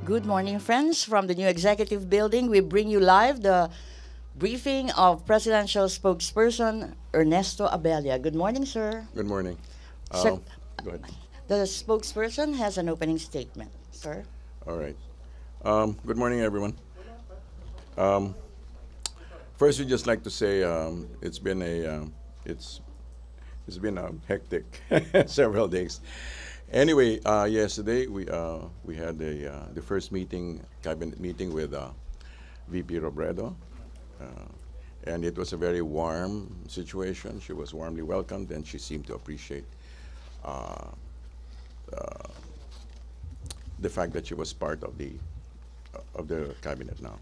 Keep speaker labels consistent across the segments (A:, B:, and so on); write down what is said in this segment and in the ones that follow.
A: Good morning, friends. From the new executive building, we bring you live the briefing of Presidential Spokesperson Ernesto Abella. Good morning, sir.
B: Good morning.
A: Sir,
B: Go ahead.
A: the spokesperson has an opening statement, sir.
B: All right. Good morning, everyone. Um, First, we just like to say it's been a hectic several days. Anyway, yesterday we had the first cabinet meeting with VP Robredo, and it was a very warm situation. She was warmly welcomed, and she seemed to appreciate uh, the fact that she was part of the cabinet now.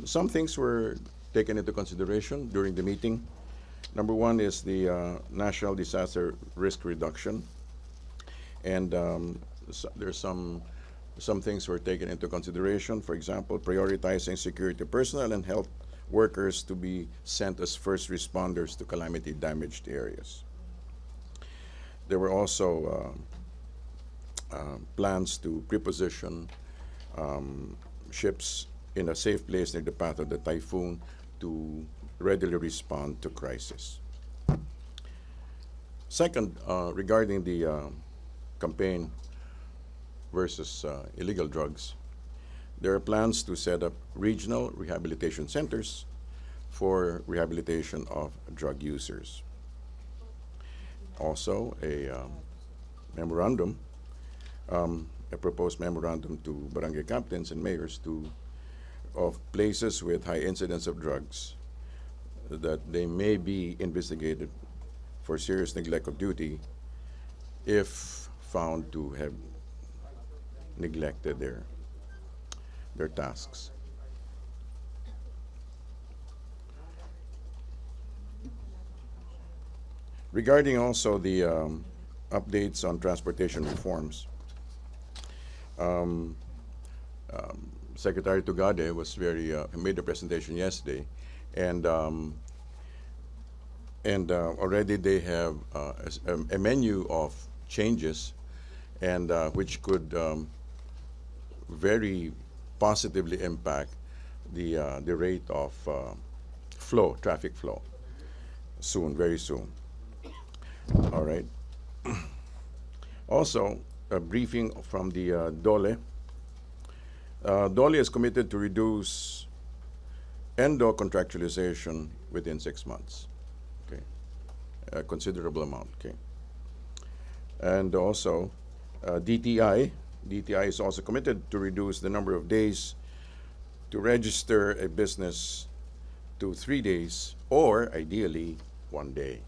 B: Some things were taken into consideration during the meeting. Number one is the National Disaster Risk Reduction, and there's some things were taken into consideration. For example, prioritizing security personnel and health workers to be sent as first responders to calamity damaged areas. There were also plans to preposition ships in a safe place near the path of the typhoon to readily respond to crisis. Second, regarding the campaign versus illegal drugs, there are plans to set up regional rehabilitation centers for rehabilitation of drug users. Also, memorandum, a proposed memorandum to barangay captains and mayors of places with high incidence of drugs that they may be investigated for serious neglect of duty if found to have neglected their tasks. Regarding also the updates on transportation reforms, um, Secretary Tugade made a presentation yesterday, and already they have a menu of changes, and which could very positively impact the rate of traffic flow, very soon. All right. Also, a briefing from the DOLE. DOLE is committed to reduce endo contractualization within 6 months. Okay, a considerable amount. Okay, and also DTI is also committed to reduce the number of days to register a business to 3 days, or ideally 1 day.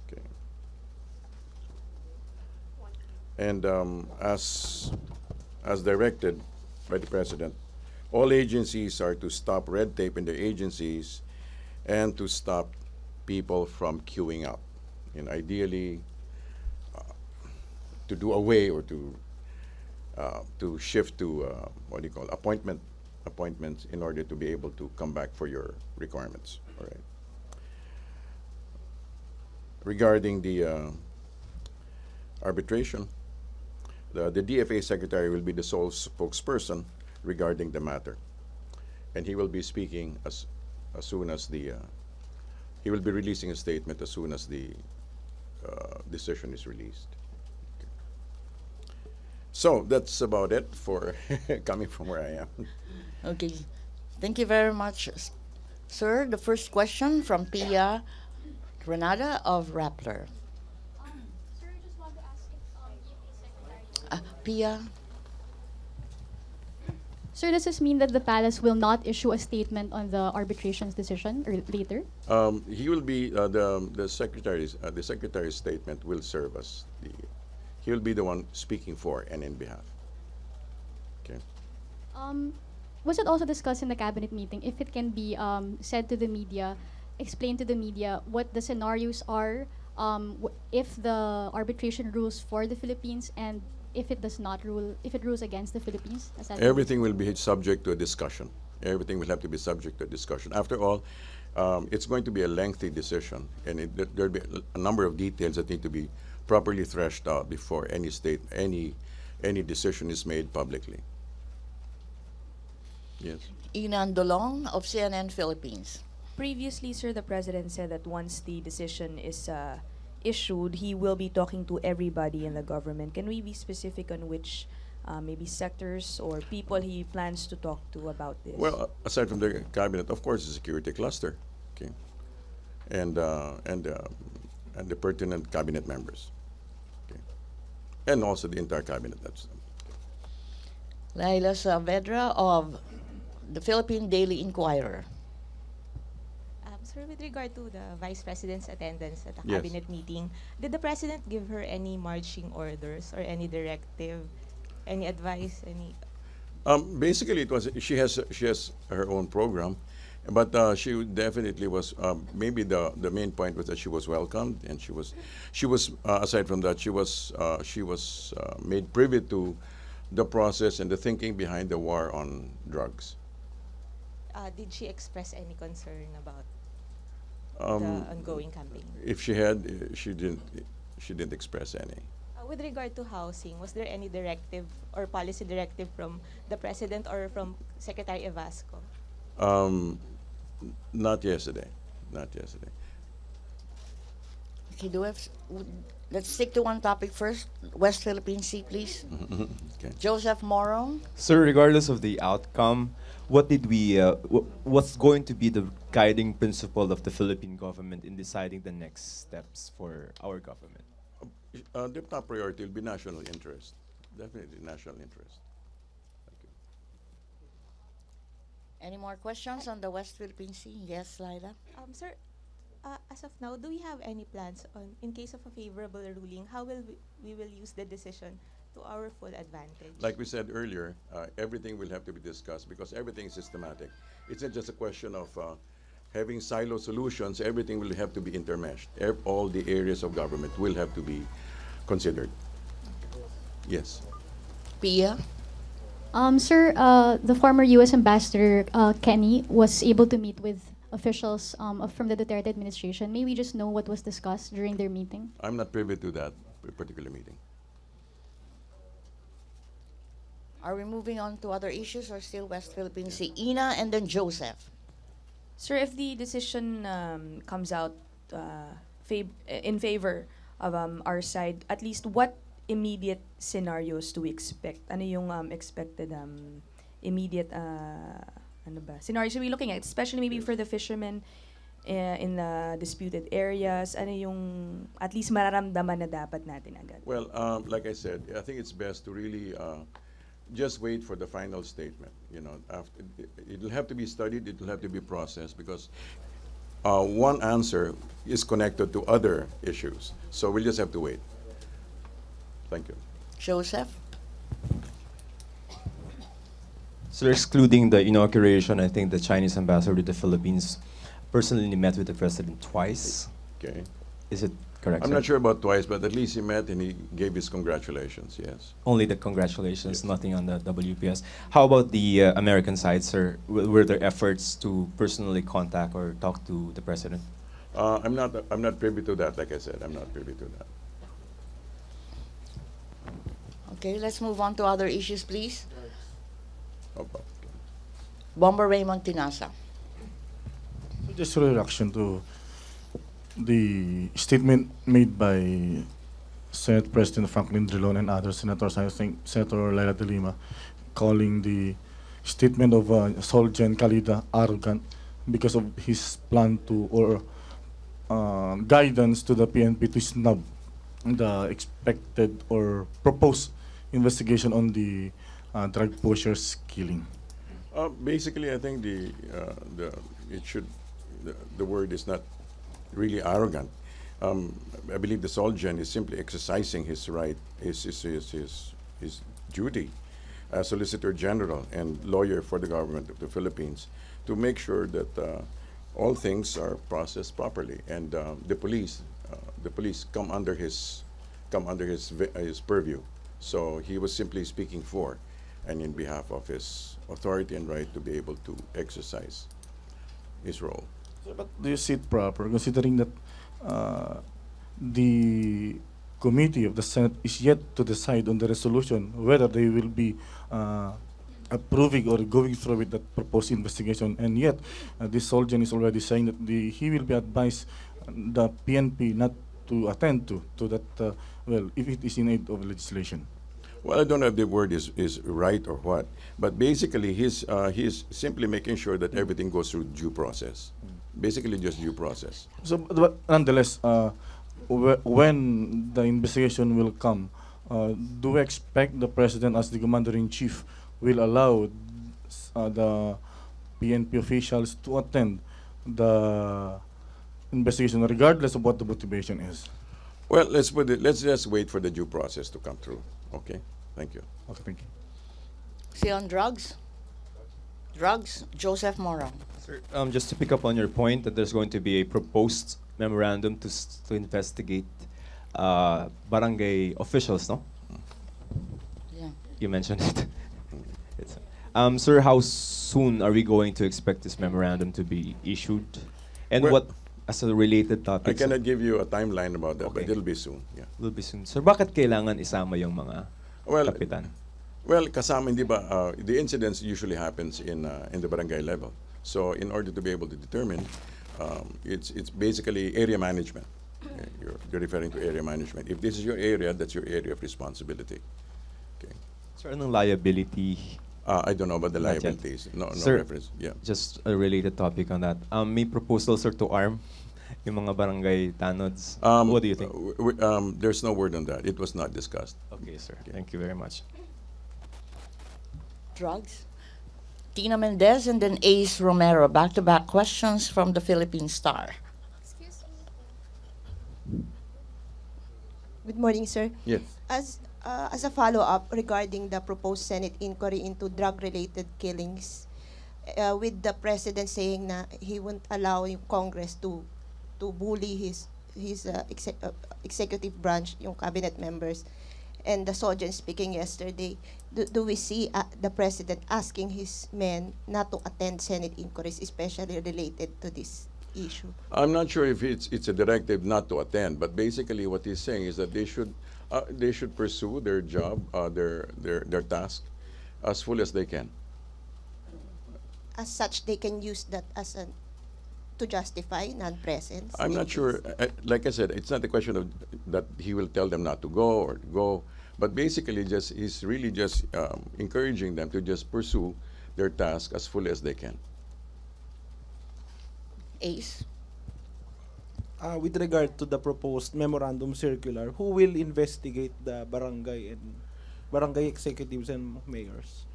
B: Okay, and as directed by the President, all agencies are to stop red tape in their agencies and to stop people from queuing up, and ideally to do away or to shift to appointments in order to be able to come back for your requirements. All right. Regarding the arbitration, the DFA secretary will be the sole spokesperson regarding the matter, and he will be speaking as soon as he will be releasing a statement as soon as the decision is released. Okay. So that's about it for coming from where I am.
A: Okay. Thank you very much, sir. The first question from Pia Granada of Rappler.
C: Sir, I just want to ask if
A: Pia.
C: Sir, does this mean that the palace will not issue a statement on the arbitration's decision or later?
B: He will be the secretary's statement will serve as he will be the one speaking for and in behalf. Okay.
C: Was it also discussed in the cabinet meeting if it can be said to the media, explained to the media what the scenarios are if the arbitration rules for the Philippines and if it does not rule, if it rules against the Philippines?
B: Everything will be subject to a discussion. Everything will have to be subject to a discussion. After all, it's going to be a lengthy decision, and there'll be a number of details that need to be properly threshed out before any any decision is made publicly. Yes.
A: Ina Dolong of CNN Philippines.
D: Previously, sir, the president said that once the decision is issued, he will be talking to everybody in the government. Can we be specific on which maybe sectors or people he plans to talk to about this?
B: Well, aside from the cabinet, of course, the security cluster, okay, and the pertinent cabinet members, okay, and also the entire cabinet. That's
A: Laila Saavedra of the Philippine Daily Inquirer.
E: Sir, with regard to the Vice President's attendance at the
B: Yes.
E: cabinet meeting, did the President give her any marching orders or any directive, any advice, any?
B: Basically, it was she has her own program, but she definitely was. Maybe the main point was that she was welcomed, and she was aside from that, she was made privy to the process and the thinking behind the war on drugs.
E: Did she express any concern about the
B: Um,
E: ongoing campaign?
B: If she had, she didn't express any.
E: With regard to housing, was there any directive or policy directive from the President or from Secretary Evasco?
B: Not yesterday. Not yesterday.
A: Okay, let's stick to one topic first. West Philippine Sea, please.
B: Okay.
A: Joseph Morong.
F: So regardless of the outcome, what did we? What's going to be the guiding principle of the Philippine government in deciding the next steps for our government?
B: The top priority will be national interest. Definitely national interest. Thank you.
A: Any more questions on the West Philippine Sea? Yes, Laila.
E: Sir, as of now, do we have any plans on, in case of a favorable ruling, how will we will use the decision to our full advantage?
B: Like we said earlier, everything will have to be discussed because everything is systematic. It's not just a question of having silo solutions. Everything will have to be intermeshed. All the areas of government will have to be considered. Yes.
A: Pia.
C: Sir, the former U.S. Ambassador Kenny was able to meet with officials from the Duterte administration. May we just know what was discussed during their meeting?
B: I'm not privy to that particular meeting.
A: Are we moving on to other issues or still West Philippine Sea? Ina and then Joseph.
D: Sir, if the decision comes out in favor of our side, at least what immediate scenarios do we expect? Ano yung expected immediate scenarios are we looking at? Especially maybe for the fishermen in the disputed areas. Ano yung at least mararamdaman na dapat natin agad?
B: Well, like I said, I think it's best to really just wait for the final statement. You know, after it'll have to be studied, it'll have to be processed because one answer is connected to other issues. So we'll just have to wait. Thank you.
A: Joseph.
F: So excluding the inauguration, I think the Chinese ambassador to the Philippines personally met with the president twice.
B: Okay.
F: Is it correct?
B: I'm
F: sir?
B: not sure about twice, but at least he met and he gave his congratulations. Yes.
F: Only the congratulations,
B: Yes.
F: nothing on the WPS. How about the American side, sir? Were there efforts to personally contact or talk to the president?
B: I'm not privy to that. Like I said, I'm not privy to that.
A: Okay, let's move on to other issues, please.
B: Okay.
A: Bomber Raymond Tinasa.
G: Just a reaction to the statement made by Senate President Franklin Drilon and other senators, I think Senator Laila de Lima, calling the statement of Solgen Kalida arrogant because of his plan to, or guidance to the PNP to snub the expected or proposed investigation on the drug pushers killing.
B: Basically, I think the word is not really arrogant. I believe the Solgen is simply exercising his right, his duty as Solicitor General and lawyer for the government of the Philippines to make sure that all things are processed properly and the police come under his purview. So he was simply speaking for and in behalf of his authority and right to be able to exercise his role.
G: But do you see it proper, considering that the committee of the Senate is yet to decide on the resolution whether they will be approving or going through with that proposed investigation. And yet, this Soljan is already saying that he will be advised the PNP not to attend to that, well, if it is in aid of legislation.
B: Well, I don't know if the word is right or what, but basically he's simply making sure that everything goes through due process. Basically just due process.
G: So, but nonetheless, when the investigation will come, do we expect the President as the Commander-in-Chief will allow the PNP officials to attend the investigation regardless of what the motivation is?
B: Well, let's just wait for the due process to come through. Okay? Thank you.
G: Okay, thank you.
A: See on drugs? Drugs, Joseph Mora.
F: Sir, just to pick up on your point that there's going to be a proposed memorandum to investigate barangay officials, no?
A: Yeah.
F: You mentioned it. Sir, how soon are we going to expect this memorandum to be issued? And
B: Well,
F: what, as a related topic,
B: I cannot give you a timeline about that, but
F: Okay.
B: it'll be soon. Yeah.
F: will be soon. Sir, bakit kailangan isama yung mga
B: Well,
F: kapitan?
B: Well, kasama, hindi ba, the incidents usually happens in the barangay level. So in order to be able to determine, it's basically area management. You're referring to area management. If this is your area, that's your area of responsibility. Okay.
F: Sir, anong liability?
B: I don't know about the
F: Not yet.
B: liabilities. No
F: Sir,
B: reference. Yeah.
F: Just a related topic on that. May proposal, sir, to arm yung mga barangay tanods. What do you think?
B: There's no word on that. It was not discussed.
F: Okay, sir.
B: Okay.
F: Thank you very much.
A: Drugs. Tina Mendez and then Ace Romero. Back-to-back questions from the Philippine Star.
H: Good morning, sir.
B: Yes.
H: As a follow-up regarding the proposed Senate inquiry into drug-related killings, with the President saying na he won't allow yung Congress to bully his executive branch, yung cabinet members, and the Sojan speaking yesterday, do we see the President asking his men not to attend Senate inquiries, especially related to this issue?
B: I'm not sure if it's a directive not to attend, but basically what he's saying is that they should pursue their job, their task, as full as they can.
H: As such, they can use that as to justify non-presence?
B: I'm not sure. Like I said, it's not a question of that he will tell them not to go or to go, but basically he's really just encouraging them to just pursue their task as fully as they can.
A: Ace.
I: With regard to the proposed memorandum circular, who will investigate the barangay executives and mayors?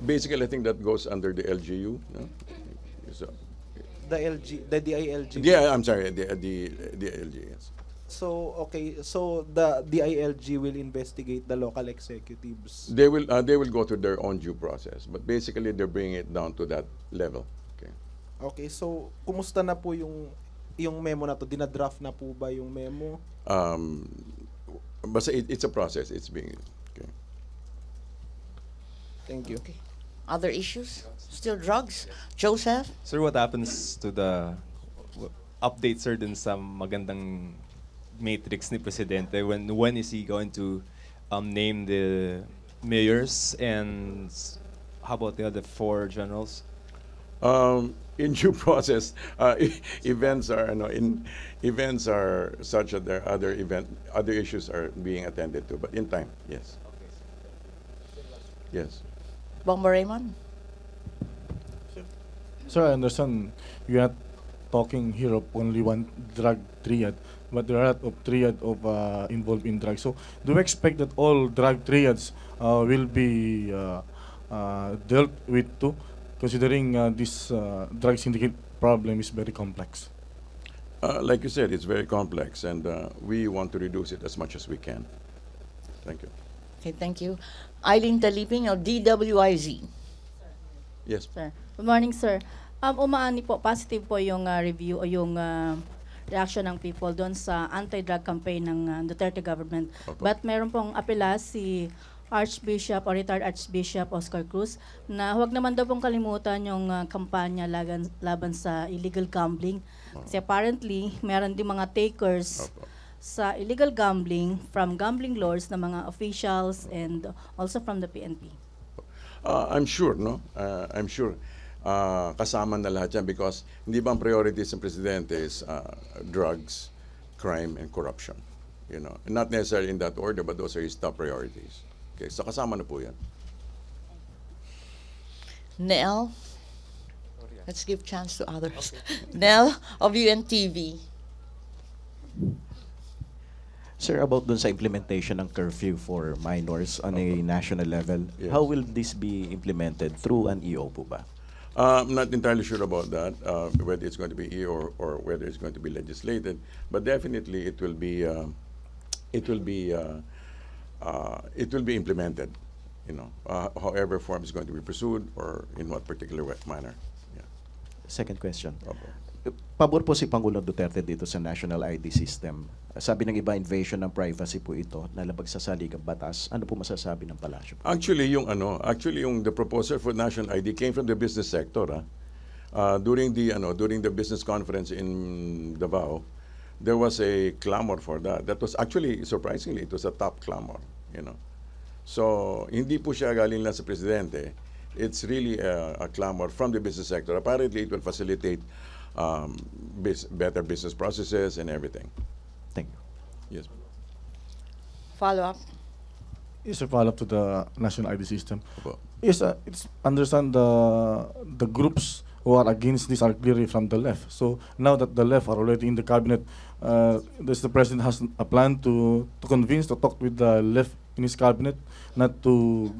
B: Basically, I think that goes under the LGU. No? So,
I: The DILG.
B: yeah, I'm sorry, the LG. Yes.
I: So okay, so the DILG will investigate the local executives.
B: They will go through their own due process, but basically they're bringing it down to that level. Okay.
I: Okay, so kumusta na po yung memo na to? Dinadraft na po ba yung memo?
B: But it's a process. It's being okay.
I: Thank you.
A: Okay. Other issues? Still drugs? Joseph?
F: Sir, what happens to the updates, sir, dun sa magandang matrix ni Presidente? When is he going to name the mayors, and how about the other 4 generals?
B: In due process, events are events are such that there are other issues are being attended to, but in time, yes. Yes.
A: Bomba Raymond?
G: Sir, I understand you are talking here of only one drug triad, but there are a lot of triad of involved in drugs. So, do we expect that all drug triads will be dealt with too, considering this drug syndicate problem is very complex?
B: Like you said, it's very complex, and we want to reduce it as much as we can. Thank you.
A: Okay, thank you. Eileen Taliping of DWIZ.
B: Yes.
J: Sir. Good morning, sir. Umaani po, positive po yung review o yung reaction ng people doon sa anti-drug campaign ng Duterte government.
B: Opo.
J: But meron pong apela si Archbishop o retired Archbishop Oscar Cruz na huwag naman daw pong kalimutan yung kampanya laban sa illegal gambling. Kasi apparently, meron din mga takers
B: Opo.
J: sa illegal gambling from gambling lords ng mga officials and also from the PNP?
B: I'm sure, no? I'm sure. Kasama na lahat yan because hindi ba ang priorities ng presidente is drugs, crime, and corruption. You know, not necessarily in that order, but those are his top priorities. Okay, so kasama na po yan.
A: Nell, let's give chance to others. Nell of UNTV.
K: Sir, about dun sa implementation ng curfew for minors on a national level,
B: Yes.
K: how will this be implemented? Through an EO po ba?
B: I'm not entirely sure about that, whether it's going to be or whether it's going to be legislated, but definitely it will be implemented. You know, however form is going to be pursued or in what particular manner. Yeah.
K: Second question.
B: Opo.
K: Pabor po si Pangulong Duterte dito sa national ID system. Sabi ng iba, invasion ng privacy po ito, nalabag sa saligang batas. Ano po masasabi ng palasyo po?
B: Actually, yung the proposal for national ID came from the business sector. During the business conference in Davao, there was a clamor for that. That was actually, surprisingly, it was a top clamor. You know, so hindi po siya galing lang sa presidente. It's really a clamor from the business sector. Apparently, it will facilitate better business processes and everything.
K: Thank you.
B: Yes.
A: Follow up.
G: Is a follow-up to the national ID system.
B: Opo.
G: Yes, it's understand the groups who are against this are clearly from the left. So now that the left are already in the cabinet, does the president has a plan to talk with the left in his cabinet, not to,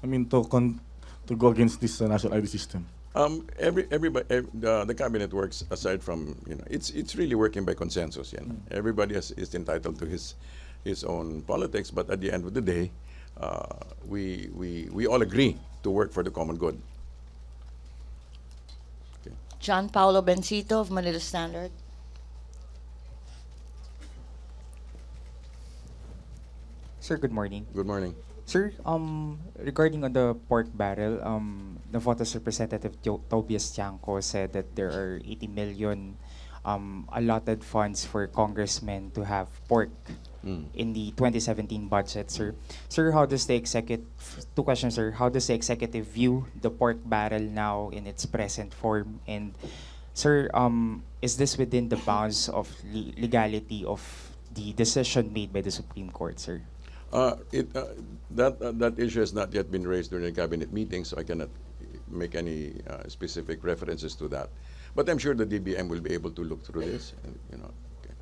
G: to go against this national ID system?
B: The cabinet works aside from, it's really working by consensus. Everybody is entitled to his own politics, but at the end of the day, we all agree to work for the common good. Okay.
A: John Paulo Bencito of Manila Standard.
L: Sir, good morning.
B: Good morning.
L: Sir, regarding on the pork barrel, the Votas Representative Tobias Tiangco said that there are 80 million allotted funds for congressmen to have pork in the 2017 budget, sir. Sir, how does the executive, two questions, sir. How does the executive view the pork barrel now in its present form? And, sir, is this within the bounds of legality of the decision made by the Supreme Court, sir?
B: That issue has not yet been raised during the cabinet meeting, so I cannot make any specific references to that. But I'm sure the DBM will be able to look through this. And, okay.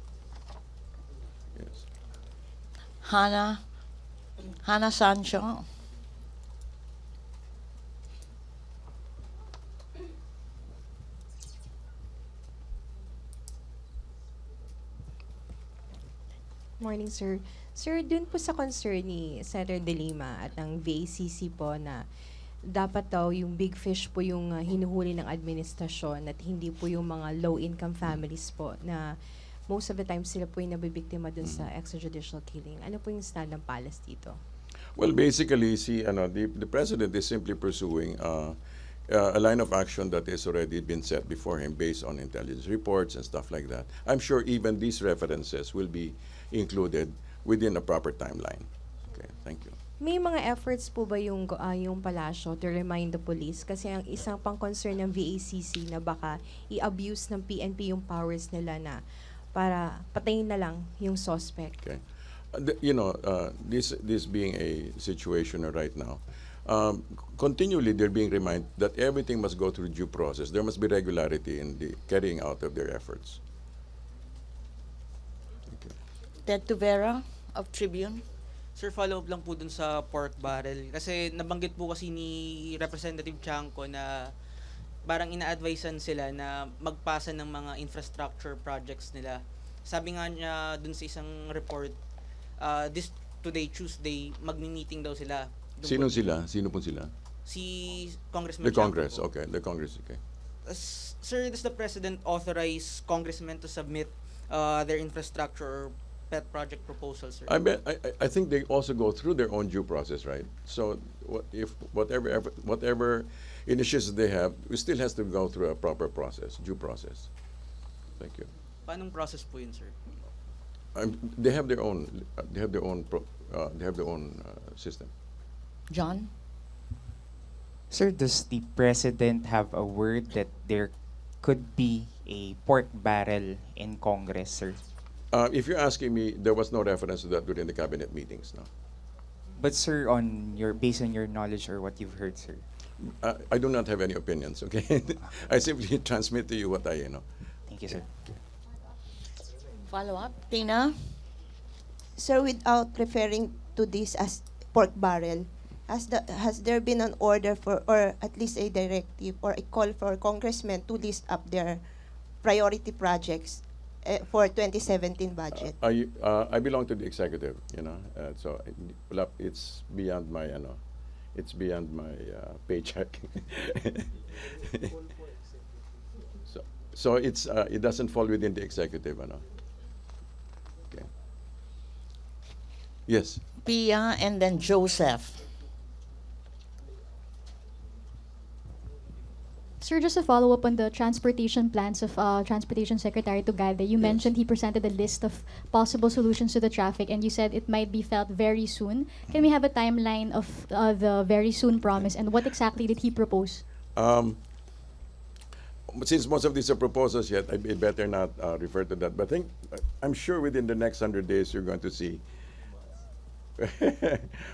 B: Yes.
A: Hannah Sancho.
M: Morning, sir. Sir, dun po sa concern ni Senator De Lima at ng VACC po na dapat daw yung big fish po yung hinuhuli ng administrasyon at hindi po yung mga low-income families po na most of the time sila po yung nabibiktima dun sa extrajudicial killing. Ano po yung stand ng palace dito?
B: Well, basically, the president is simply pursuing a line of action that has already been set before him based on intelligence reports and stuff like that. I'm sure even these references will be included within a proper timeline. Okay, thank you.
M: May mga efforts po ba yung palasyo to remind the police? Kasi ang isang pang concern ng VACC na baka i-abuse ng PNP yung powers nila na para patayin na lang yung suspect.
B: Okay. This being a situation right now, continually they're being reminded that everything must go through due process. There must be regularity in the carrying out of their efforts. Okay.
A: Ted Tuvera of Tribune.
N: Sir, follow-up lang po dun sa pork barrel. Kasi nabanggit po kasi ni Representative Tiangco na parang ina-advisean sila na magpasa ng mga infrastructure projects nila. Sabi nga niya dun sa isang report, today, Tuesday, magmi-meeting daw sila.
B: Sino sila? Sino po sila?
N: Si Congressman
B: The Congress,
N: Tiangco po.
B: okay. The Congress, okay.
N: Sir, does the President authorize congressmen to submit their infrastructure or pet project proposals, sir?
B: I think they also go through their own due process, right? So if whatever initiatives they have, it still has to go through a proper process, due process. Thank you.
N: Paanong process po yun, sir?
B: They have their own. They have their own. They have their own system.
A: John?
L: Sir, does the president have a word that there could be a pork barrel in Congress, sir?
B: If you're asking me, there was no reference to that during the cabinet meetings. No.
L: But sir, based on your knowledge or what you've heard, sir.
B: I do not have any opinions. Okay, I simply transmit to you what I know.
L: Thank you, sir.
A: Follow up, Tina?
H: Sir, without referring to this as pork barrel, has there been an order for, or at least a directive or a call for congressmen to list up their priority projects for 2017 budget?
B: I belong to the executive, so it's beyond my, it's beyond my paycheck. so it doesn't fall within the executive, Okay. Yes.
A: Pia and then Joseph.
C: Sir, just a follow-up on the transportation plans of Transportation Secretary Tugade. You mentioned he presented a list of possible solutions to the traffic, and you said it might be felt very soon. Can we have a timeline of the very soon promise, and what exactly did he propose?
B: Since most of these are proposals yet, I better not refer to that. But I'm sure within the next 100 days, you're going to see.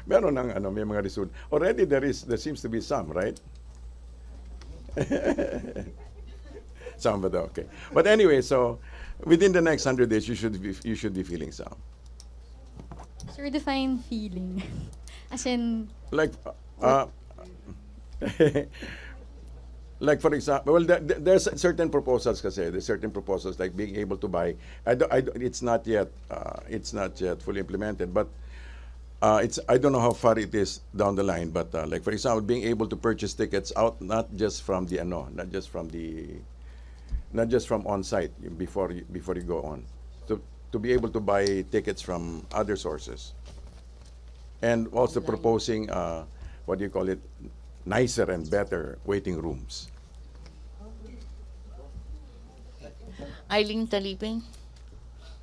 B: Meron ng may mga result. Already there seems to be some, right? Some, but okay. But anyway, so within the next 100 days, you should be feeling some.
C: Sir, define feeling. As in...
B: Like, like for example, well, there's certain proposals kasi. There's certain proposals like being able to buy. It's not yet fully implemented, but I don't know how far it is down the line, but like for example, being able to purchase tickets out not just from on site before you go on, to be able to buy tickets from other sources, and also proposing what do you call it, nicer and better waiting rooms.
A: Eileen Taliping.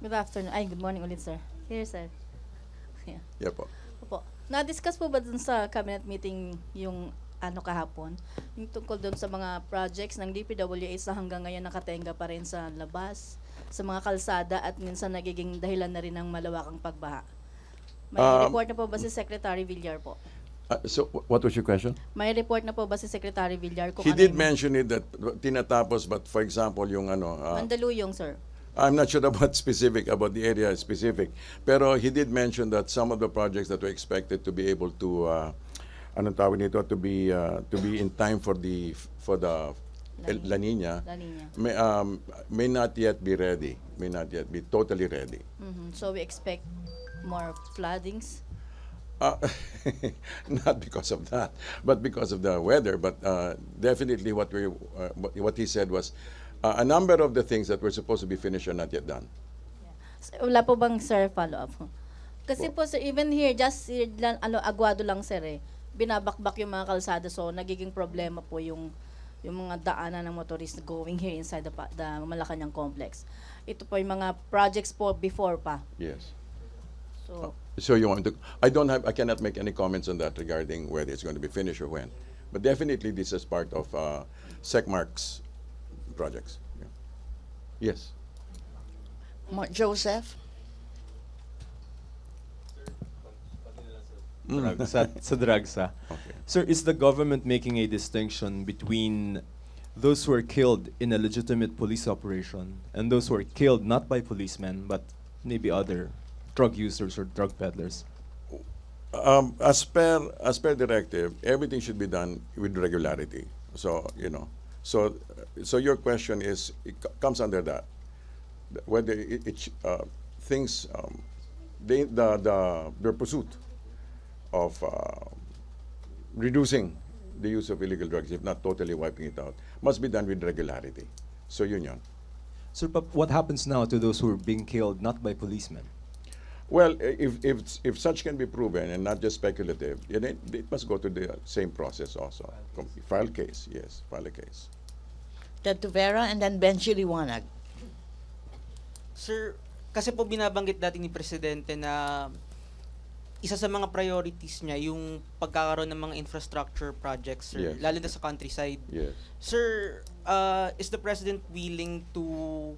J: Good afternoon. Ay, good morning ulit, sir. Here, sir. Yeah.
B: Yeah po.
J: Opo. Na-discuss po ba dun sa cabinet meeting yung kahapon? Yung tungkol dun sa mga projects ng DPWH na hanggang ngayon nakatenga pa rin sa labas, sa mga kalsada at minsan nagiging dahilan na rin ng malawakang pagbaha. May report na po ba si Secretary Villar po?
B: So, what was your question?
J: May report na po ba si Secretary Villar kung
B: He did mention it that tinatapos, but for example, yung
J: Mandaluyong, sir.
B: I'm not sure about the area specific, pero he did mention that some of the projects that were expected to be able to to be in time for the La Nina may not yet be ready, may not yet be totally ready.
J: So we expect more floodings.
B: Not because of that, but because of the weather. But definitely, what he said was a number of the things that were supposed to be finished are not yet done.
J: So, wala po bang, sir, follow-up? Kasi po, sir, even here, just Aguado lang, sir, binabakbak yung mga kalsada, so nagiging problema po yung mga daanan ng motorist going here inside the Malacanang complex. Ito po yung mga projects po before pa.
B: Yes.
J: So
B: you want to? I cannot make any comments on that regarding whether it's going to be finished or when. But definitely, this is part of SecMark's projects. Yeah. Yes.
A: Joseph.
F: Sa drugs,
B: Okay.
F: Sir, is the government making a distinction between those who are killed in a legitimate police operation and those who are killed not by policemen but maybe other drug users or drug peddlers?
B: As per directive, everything should be done with regularity. So so your question is, comes under that, whether things the pursuit of reducing the use of illegal drugs, if not totally wiping it out, must be done with regularity. So yun.
F: Sir, but what happens now to those who are being killed not by policemen?
B: Well, if such can be proven and not just speculative, it must go to the same process also. File case, yes, file a case.
A: Ted Tuvera and then Benji Liwanag.
N: Sir, kasi po binabanggit dati ni Presidente na isa sa mga priorities niya yung pagkakaroon ng mga infrastructure projects, sir,
B: Yes.
N: lalo na sa countryside.
B: Yes.
N: Sir, is the President willing to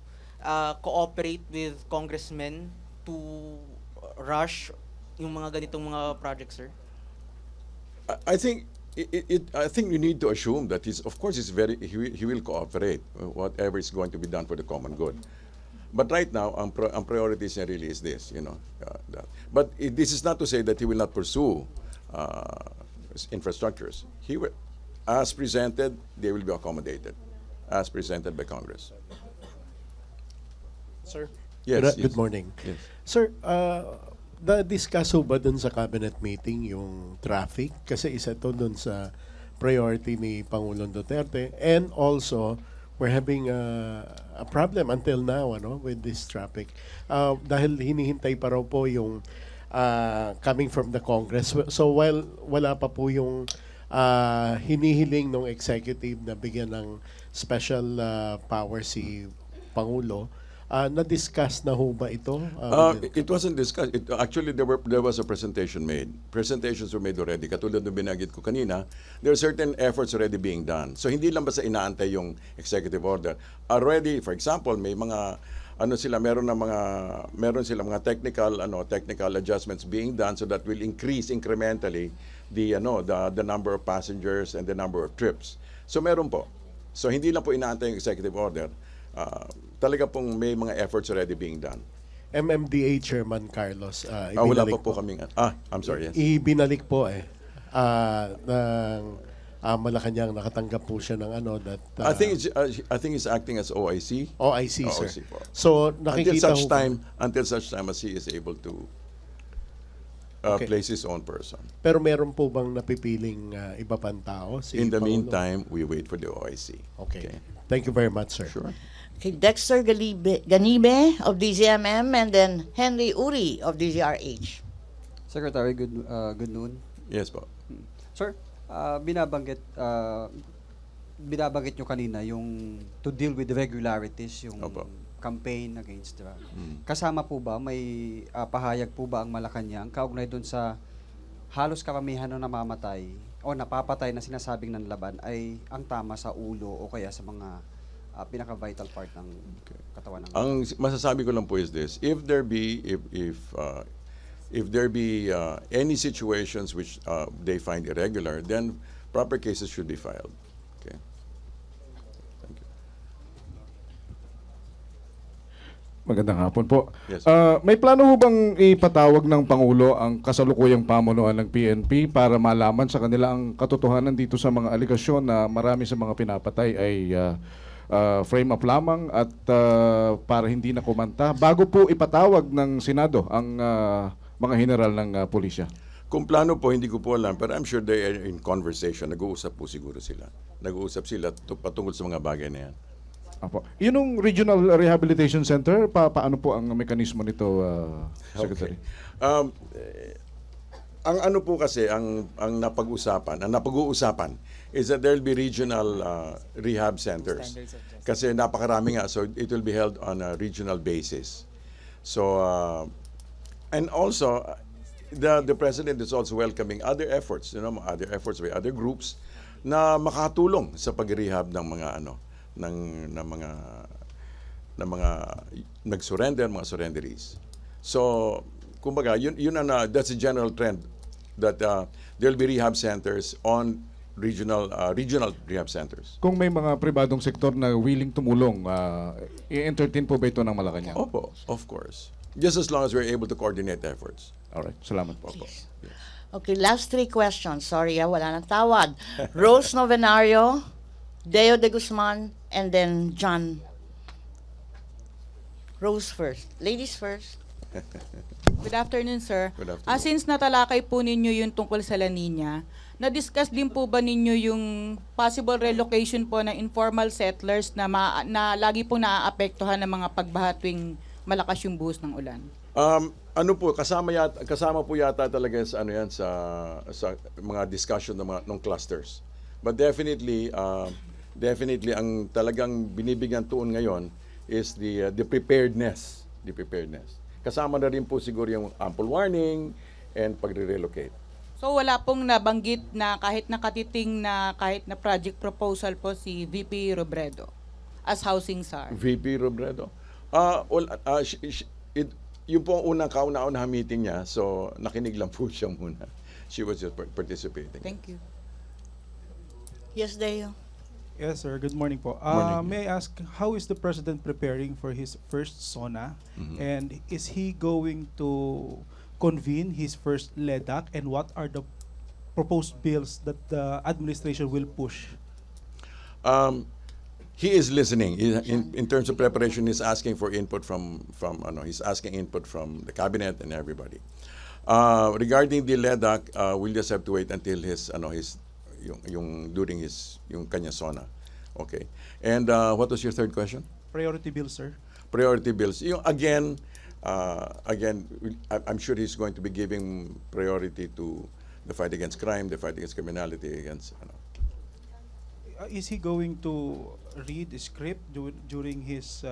N: cooperate with congressmen to rush yung mga ganitong mga projects, sir?
B: I think I think you need to assume that of course he will cooperate whatever is going to be done for the common good. But right now, ang priorities niya really is this, that. But this is not to say that he will not pursue infrastructures. He will, as presented, they will be accommodated, as presented by Congress.
O: Sir?
B: Yes.
O: Good morning.
B: Yes.
O: Sir, na-discuss ba dun sa cabinet meeting yung traffic? Kasi isa to dun sa priority ni Pangulong Duterte. And also, we're having a problem until now with this traffic. Dahil hinihintay pa raw po yung coming from the Congress. So while wala pa po yung hinihiling ng executive na bigyan ng special power si Pangulo, na-discuss na ho ba ito?
B: It wasn't discussed. Actually, there was a presentation made. Presentations were made already. Katulad ng binanggit ko kanina, there are certain efforts already being done. So hindi lang basta inaantay yung executive order. Already, for example, may mga meron sila mga technical adjustments being done so that will increase incrementally the number of passengers and the number of trips. So meron po. So hindi lang po inaantay yung executive order. Talaga pong may mga efforts already being done.
O: MMDA Chairman Carlos,
B: wala pa po kaming... I'm sorry, yes.
O: Ibinalik po ng Malacanang, nakatanggap po siya ng that...
B: I think he's acting as OIC.
O: OIC, sir.
B: Po.
O: So, nakikita
B: until such time as he is able to place his own person.
O: Pero meron po bang napipiling iba pang tao?
B: In the meantime, we wait for the OIC.
O: Okay. Thank you very much, sir.
B: Sure.
A: Okay, Dexter Ganibe of DZMM and then Henry Uri of DZRH.
P: Secretary, good noon.
B: Yes po.
P: Sir, binabanggit nyo kanina yung to deal with irregularities, yung campaign against drug. Kasama po ba, may pahayag po ba ang Malacanang kaugnay dun sa halos karamihan na namamatay o napapatay na sinasabing ng laban ay ang tama sa ulo o kaya sa mga pinaka-vital part ng katawan ng...
B: Ang masasabi ko lang po is this: if there be any situations which they find irregular, then proper cases should be filed. Okay. Thank you.
Q: Magandang hapon po.
B: Yes.
Q: May plano ho bang ipatawag ng Pangulo ang kasalukuyang pamunuan ng PNP para malaman sa kanila ang katotohanan dito sa mga aligasyon na marami sa mga pinapatay ay frame up lamang at para hindi na kumanta bago po ipatawag ng Senado ang mga general ng pulisya?
B: Kung plano po, hindi ko po alam, pero I'm sure they are in conversation. Nag-uusap po siguro sila. Nag-uusap sila patungkol sa mga bagay na yan.
Q: Apo. Yun yung Regional Rehabilitation Center, paano po ang mekanismo nito, Secretary?
B: Okay. Ang ano po kasi, ang napag-uusapan is that there will be regional rehab centers. Kasi napakarami nga, so it will be held on a regional basis. So, and also, the President is also welcoming other efforts, other efforts by other groups na makatulong sa pag-rehab ng mga ng mga nag-surrender, mga surrenderies. So, kumbaga, that's a general trend that there'll be rehab centers on regional rehab centers.
Q: Kung may mga pribadong sektor na willing tumulong, i-entertain po ba ito ng Malacanang?
B: Opo, of course. Just as long as we're able to coordinate efforts.
Q: Alright, salamat po.
B: Yes.
A: Okay, last three questions. Sorry, wala nang tawad. Rose Novenario, Deo de Guzman, and then John. Rose first. Ladies first.
R: Good afternoon, sir.
B: Good afternoon.
R: Since natalakay po ninyo yung tungkol sa La Nina, na-discuss din po ba ninyo yung possible relocation po ng informal settlers na lagi po naaapektuhan ng mga pagbaha tuwing malakas yung buhos ng ulan?
B: Ano po, kasama po yata talaga sa sa mga discussion ng clusters. But definitely ang talagang binibigyan tuon ngayon is the preparedness the preparedness. Kasama na rin po siguro yung ample warning and pagre-relocate.
R: So wala pong nabanggit na kahit nakatiting na kahit na project proposal po si VP Robredo as housing SAR.
B: VP Robredo? Yun po ang unang kauna-unahang meeting niya, so nakinig lang po siya muna. She was just participating.
R: Thank you.
A: Yes, Deo.
S: Yes, sir. Good morning po.
B: Morning.
S: May I ask, how is the President preparing for his first SONA? And is he going to convene his first LEDAC? And what are the proposed bills that the administration will push?
B: He is listening. In terms of preparation, he's asking for input he's asking input from the cabinet and everybody. Regarding the LEDAC, we'll just have to wait until yung kanya SONA. Okay. And what was your third question?
S: Priority bills, sir.
B: Priority bills. Again, I'm sure he's going to be giving priority to the fight against crime, the fight against criminality, against.
S: Is he going to read the script during his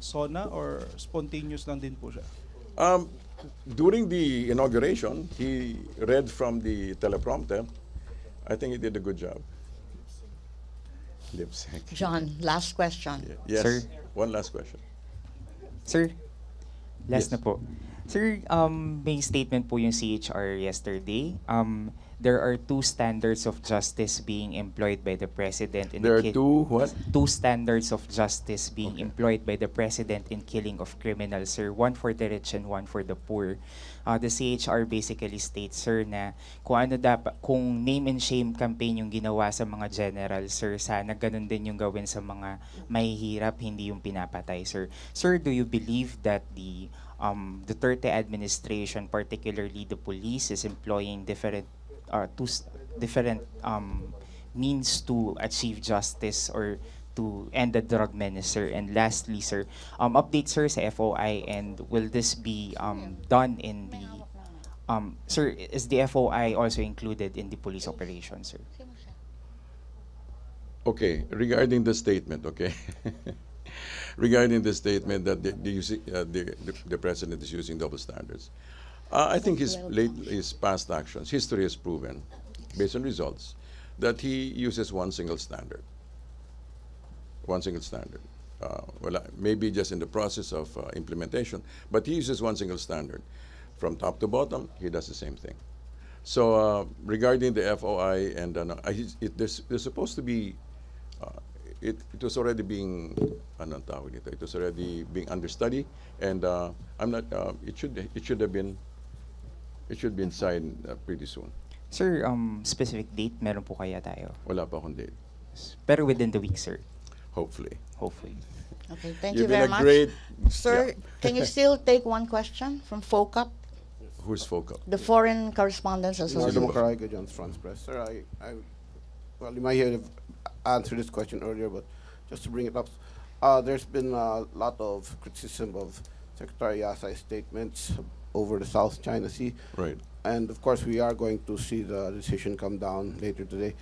S: SONA or spontaneous lang din po siya?
B: During the inauguration, he read from the teleprompter. I think he did a good job. Lip sync.
A: John, last question.
B: Yes.
L: Sir?
B: One last question.
L: Sir, last
B: Yes.
L: na po. Sir, may statement po yung CHR yesterday. There are two standards of justice being employed by the President in
B: There are two what?
L: Two standards of justice being employed by the President in killing of criminals, sir. One for the rich and one for the poor. The CHR basically states, sir, na kung name and shame campaign yung ginawa sa mga general, sir, sana ganun din yung gawin sa mga mahihirap, hindi yung pinapatay, sir. Sir, do you believe that the Duterte administration, particularly the police, is employing different means to achieve justice or to end the drug menace, sir? And lastly, sir, update, sir, sa FOI, and will this be done in the sir, is the FOI also included in the police operation, sir?
B: Okay, regarding the statement, okay. Regarding the statement that the president is using double standards, I think his past actions, history has proven, based on results, that he uses one single standard. One single standard. Maybe just in the process of implementation, but he uses one single standard. From top to bottom, he does the same thing. So regarding the FOI, and there's supposed to be, it was already being, it was already being understudy, and it should have been. It should be signed pretty soon.
L: Sir, specific date, meron po kaya tayo?
B: Wala pa akong date.
L: Pero within the week, sir?
B: Hopefully.
L: Hopefully.
A: Okay, thank
B: You've
A: you very
B: been a
A: much.
B: great,
A: Sir, can you still take one question from FOCUP,
B: Who's FOCUP?
A: the Foreign Correspondents Association?
T: France Press. Sir, well, you might have answered this question earlier, but just to bring it up, there's been a lot of criticism of Secretary Yasai's statements over the South China Sea.
B: Right.
T: And of course, we are going to see the decision come down later today.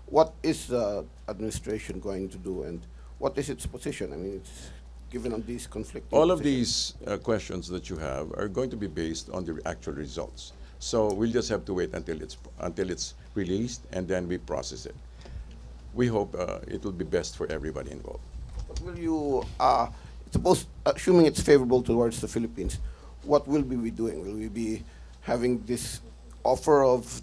T: What is the administration going to do, and what is its position? I mean, it's given on these conflicting
B: All of
T: positions.
B: these questions that you have are going to be based on the actual results. So we'll just have to wait until it's released, and then we process it. We hope it will be best for everybody involved.
T: But will you, assuming it's favorable towards the Philippines, what will we be doing? Will we be having this offer of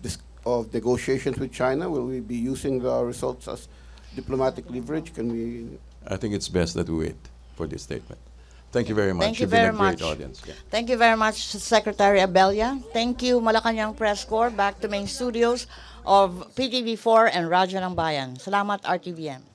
T: negotiations with China? Will we be using the results as diplomatic leverage? Can we?
B: I think it's best that we wait for this statement. Thank you very much.
A: Thank you
B: You've been
A: very
B: a great
A: much.
B: audience. Yeah.
A: Thank you very much, Secretary Abella. Thank you, Malacanang Press Corps. Back to main studios of PTV4 and Radyo ng Bayan. Salamat, RTVM.